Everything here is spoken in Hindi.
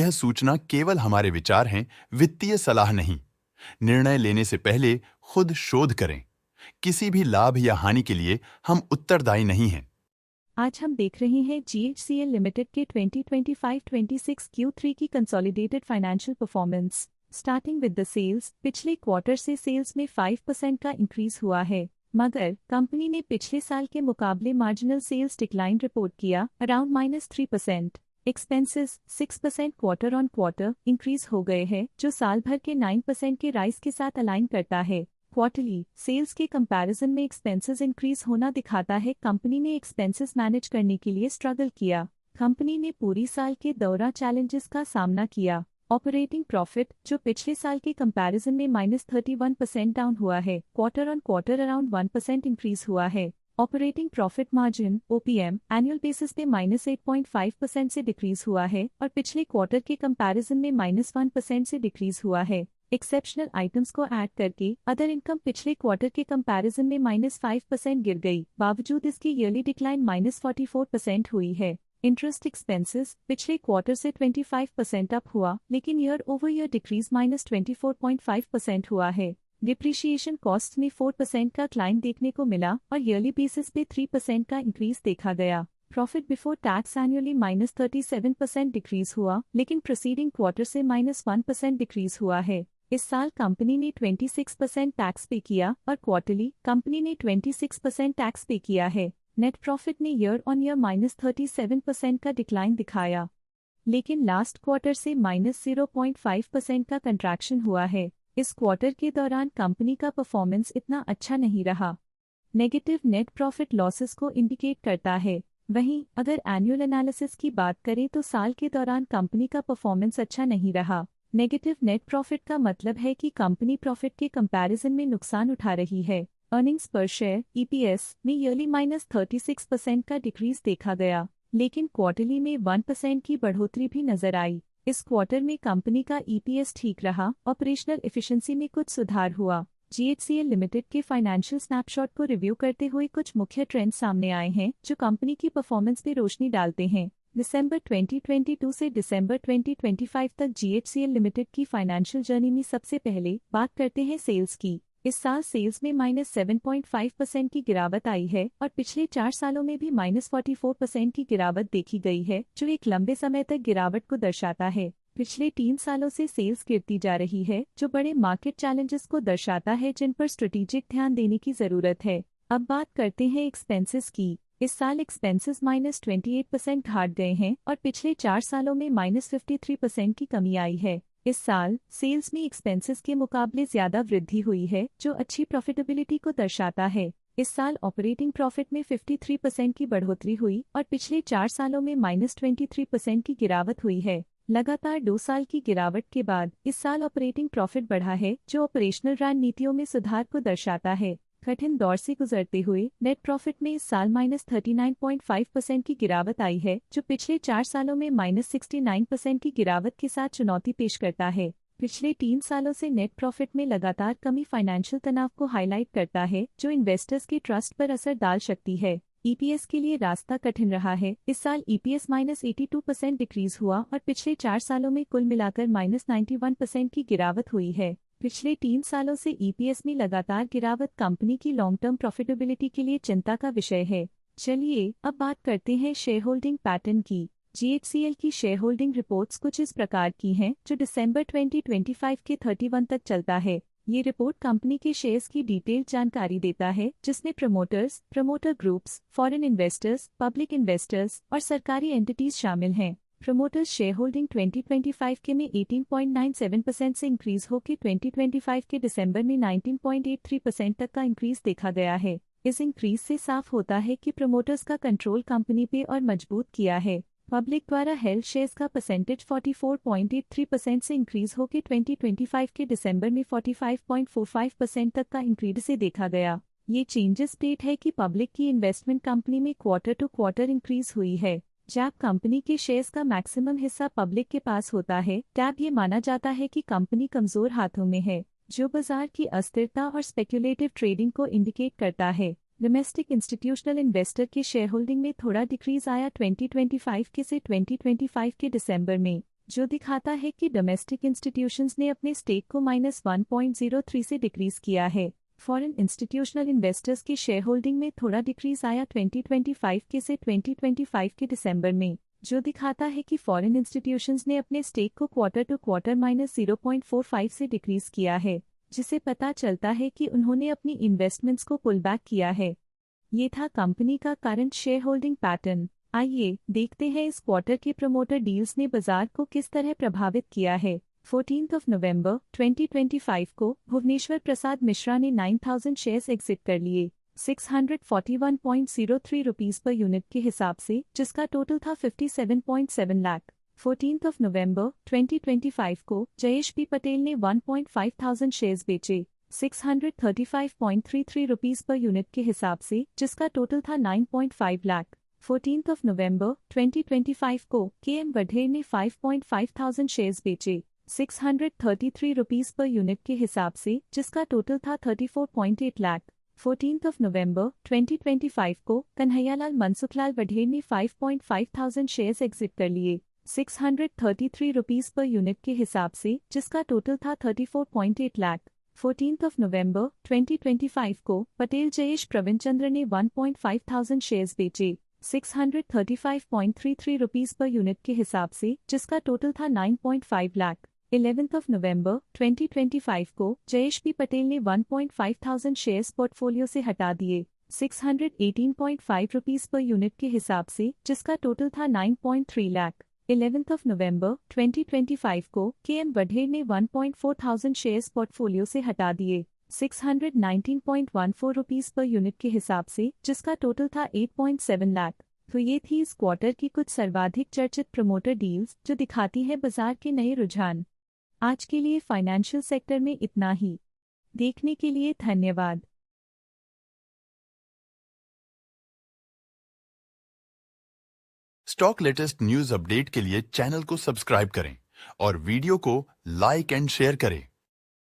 यह सूचना केवल हमारे विचार हैं, वित्तीय सलाह नहीं। निर्णय लेने से पहले खुद शोध करें। किसी भी लाभ या हानि के लिए हम उत्तरदायी नहीं हैं। आज हम देख रहे हैं GHCL लिमिटेड के 2025-26 Q3 की consolidated financial performance. Starting with the sales, पिछले क्वार्टर से सेल्स में 5% का इंक्रीज हुआ है, मगर कंपनी ने पिछले साल के मुकाबले मार्जिनल सेल्स डिक्लाइन रिपोर्ट किया, around -3%। Expenses 6% quarter on quarter increase हो गए हैं, जो साल भर के 9% के राइज के साथ अलाइन करता है। क्वार्टरली सेल्स के कंपैरिजन में एक्सपेंसेस इंक्रीज होना दिखाता है कंपनी ने एक्सपेंसेस मैनेज करने के लिए स्ट्रगल किया। कंपनी ने पूरी साल के दौरान चैलेंजेस का सामना किया। ऑपरेटिंग प्रॉफिट, जो पिछले साल के कंपैरिजन में -31% डाउन हुआ है, quarter on quarter around 1% increase हुआ है। Operating profit margin OPM annual basis पे -8.5% से डिक्रीज हुआ है और पिछले क्वार्टर के कंपैरिजन में -1% से डिक्रीज हुआ है। एक्सेप्शनल आइटम्स को ऐड करके अदर इनकम पिछले क्वार्टर के कंपैरिजन में -5% गिर गई, बावजूद इसकी ईयरली डिक्लाइन -44% हुई है। इंटरेस्ट एक्सपेंसेस पिछले क्वार्टर से 25% अप हुआ, लेकिन ईयर ओवर ईयर डिक्रीज -24.5% हुआ है। डिप्रिशिएशन कॉस्ट में 4% का क्लाइम देखने को मिला और ईयरली बेसिस पे 3% का इंक्रीज देखा गया। Profit before tax annually -37% decrease हुआ, लेकिन प्रीसीडिंग क्वार्टर से -1% डिक्रीज हुआ है। इस साल कंपनी ने 26% टैक्स पे किया और क्वार्टरली कंपनी ने 26% टैक्स पे किया है। नेट प्रॉफिट ने ईयर ऑन ईयर -37% का डिक्लाइन दिखाया, लेकिन लास्ट क्वार्टर से -0.5% का कंट्रैक्शन हुआ है। इस क्वार्टर के दौरान कंपनी का परफॉर्मेंस इतना अच्छा नहीं रहा। नेगेटिव नेट प्रॉफिट लॉसेस को इंडिकेट करता है। वहीं अगर एनुअल एनालिसिस की बात करें तो साल के दौरान कंपनी का परफॉर्मेंस अच्छा नहीं रहा। नेगेटिव नेट प्रॉफिट का मतलब है कि कंपनी प्रॉफिट के कंपैरिजन में नुकसान उठा रही है। अर्निंग्स पर शेयर EPS में ईयरली -36% का डिक्रीज देखा गया, लेकिन क्वार्टरली में 1% की बढ़ोतरी भी नजर आई। इस क्वार्टर में कंपनी का EPS ठीक रहा, ऑपरेशनल एफिशिएंसी में कुछ सुधार हुआ। GHCL लिमिटेड के फाइनेंशियल स्नैपशॉट को रिव्यू करते हुए कुछ मुख्य ट्रेंड्स सामने आए हैं जो कंपनी की परफॉर्मेंस पे रोशनी डालते हैं। दिसंबर 2022 से दिसंबर 2025 तक GHCL लिमिटेड की फाइनेंशियल जर्नी में सबसे पहले बात करते हैं सेल्स की। इस साल सेल्स में -7.5% की गिरावट आई है और पिछले 4 सालों में भी -44% की गिरावट देखी गई है, जो एक लंबे समय तक गिरावट को दर्शाता है। पिछले 3 सालों से सेल्स गिरती जा रही है, जो बड़े मार्केट चैलेंजेस को दर्शाता है जिन पर स्ट्रेटेजिक ध्यान देने की जरूरत है। अब बात करते हैं एक्सपेंसेस की। इस साल एक्सपेंसेस -28% घट गए हैं और पिछले 4 सालों में -53% की कमी आई है। इस साल सेल्स में एक्सपेंसेस के मुकाबले ज्यादा वृद्धि हुई है, जो अच्छी प्रॉफिटेबिलिटी को दर्शाता है। इस साल ऑपरेटिंग प्रॉफिट में 53% की बढ़ोतरी हुई और पिछले 4 सालों में -23% की गिरावट हुई है। लगातार 2 साल की गिरावट के बाद इस साल ऑपरेटिंग प्रॉफिट बढ़ा है, जो ऑपरेशनल रणनीतियों में सुधार को दर्शाता है। कठिन दौर से गुजरते हुए नेट प्रॉफिट में इस साल -39.5% की गिरावट आई है, जो पिछले 4 सालों में -69% की गिरावट के साथ चुनौती पेश करता है। पिछले 3 सालों से नेट प्रॉफिट में लगातार कमी फाइनेंशियल तनाव को हाईलाइट करता है, जो इन्वेस्टर्स के ट्रस्ट पर असर डाल सकती है। EPS के लिए रास्ता कठिन रहा है। इस साल EPS -82% डिक्रीज हुआ और पिछले 4 सालों में कुल मिलाकर -91% की गिरावट हुई है। पिछले 3 सालों से EPS में लगातार गिरावट कंपनी की लॉन्ग टर्म प्रॉफिटेबिलिटी के लिए चिंता का विषय है। चलिए अब बात करते हैं शेयर होल्डिंग पैटर्न की। GHCL की शेयर होल्डिंग रिपोर्ट्स कुछ इस प्रकार की हैं, जो दिसंबर 2025 के 31 तक चलता है। ये रिपोर्ट कंपनी के शेयर्स की डिटेल्ड जानकारी देता है, जिसमें promoters, promoter groups, foreign investors, public investors और सरकारी एंटिटीज शामिल हैं। प्रमोटर्स शेयर होल्डिंग 2025 के में 18.97% से इंक्रीज होकर 2025 के दिसंबर में 19.83% तक का इंक्रीज देखा गया है। इस इंक्रीज से साफ होता है कि प्रमोटर्स का कंट्रोल कंपनी पे और मजबूत किया है। पब्लिक द्वारा हेल्ड शेयर्स का परसेंटेज 44.83% से इंक्रीज होकर 2025 के दिसंबर में 45.45% तक का इंक्रीज से देखा गया। ये चेंजेस स्टेट है कि पब्लिक की इन्वेस्टमेंट कंपनी में क्वार्टर टू क्वार्टर इंक्रीज हुई है। जब कंपनी के शेयर्स का मैक्सिमम हिस्सा पब्लिक के पास होता है, तब ये माना जाता है कि कंपनी कमजोर हाथों में है, जो बाजार की अस्थिरता और स्पेक्युलेटिव ट्रेडिंग को इंडिकेट करता है। डोमेस्टिक इंस्टीट्यूशनल इन्वेस्टर के शेयर होल्डिंग में थोड़ा डिक्रीज आया 2025 के से 2025 के दिसंबर में। जो दिखाता है कि डोमेस्टिक इंस्टीट्यूशंस ने अपने स्टेक को -1.03 से डिक्रीज किया है। फॉरेन इंस्टीट्यूशनल इन्वेस्टर्स की शेयर होल्डिंग में थोड़ा डिक्रीज आया 2025 के से 2025 के दिसंबर में, जो दिखाता है कि फॉरेन इंस्टीट्यूशंस ने अपने स्टेक को क्वार्टर टू क्वार्टर -0.45 से डिक्रीज किया है, जिसे पता चलता है कि उन्होंने अपनी इन्वेस्टमेंट्स को पुल बैक किया है। ये था कंपनी का करंट शेयर होल्डिंग पैटर्न। आइए देखते हैं इस क्वार्टर के प्रमोटर डील्स ने बाजार को किस तरह प्रभावित किया है। 14 नवंबर 2025 को भुवनेश्वर प्रसाद मिश्रा ने 9000 शेयर्स एग्जिट कर लिए 641.03 रुपीस पर यूनिट के हिसाब से, जिसका टोटल था 57.7 लाख। 14 नवंबर 2025 को जयेश पी पटेल ने 1.5 शेयर्स बेचे 635.33 रुपीस पर यूनिट के हिसाब से, जिसका टोटल था 9.5 लाख। 14 नवंबर 2025 को के.एम. वढेर ने 5.5 शेयर्स बेचे 633 रुपीस पर यूनिट के हिसाब से, जिसका टोटल था 34.8 लाख। 14 नवंबर 2025 को कन्हैयालाल मनसुखलाल वढेर ने 5.5 शेयर्स एग्जिट कर लिए 633 रुपीस पर यूनिट के हिसाब से, जिसका टोटल था 34.8 लाख। 14 नवंबर 2025 को पटेल जयेश प्रवीणचंद्र ने 1.5 शेयर्स बेचे 635.33 रुपीस पर यूनिट के हिसाब से, जिसका टोटल था 9.5 लाख। 11 नवंबर 2025 को जयेश पी पटेल ने 1.5 शेयर्स पोर्टफोलियो से हटा दिए 618.5 रुपीस पर यूनिट के हिसाब से, जिसका टोटल था 9.3 लाख। 11 नवंबर 2025 को के.एम. वढेर ने 1.4 शेयर्स पोर्टफोलियो से हटा दिए 619.14 रुपीस पर यूनिट के हिसाब से, जिसका टोटल था 8.7 लाख। तो ये थी इस क्वार्टर की कुछ सर्वाधिक चर्चित प्रमोटर डील्स, जो दिखाती है बाजार के नए रुझान। आज के लिए फाइनेंशियल सेक्टर में इतना ही। देखने के लिए धन्यवाद। स्टॉक लेटेस्ट न्यूज अपडेट के लिए चैनल को सब्सक्राइब करें और वीडियो को लाइक एंड शेयर करें।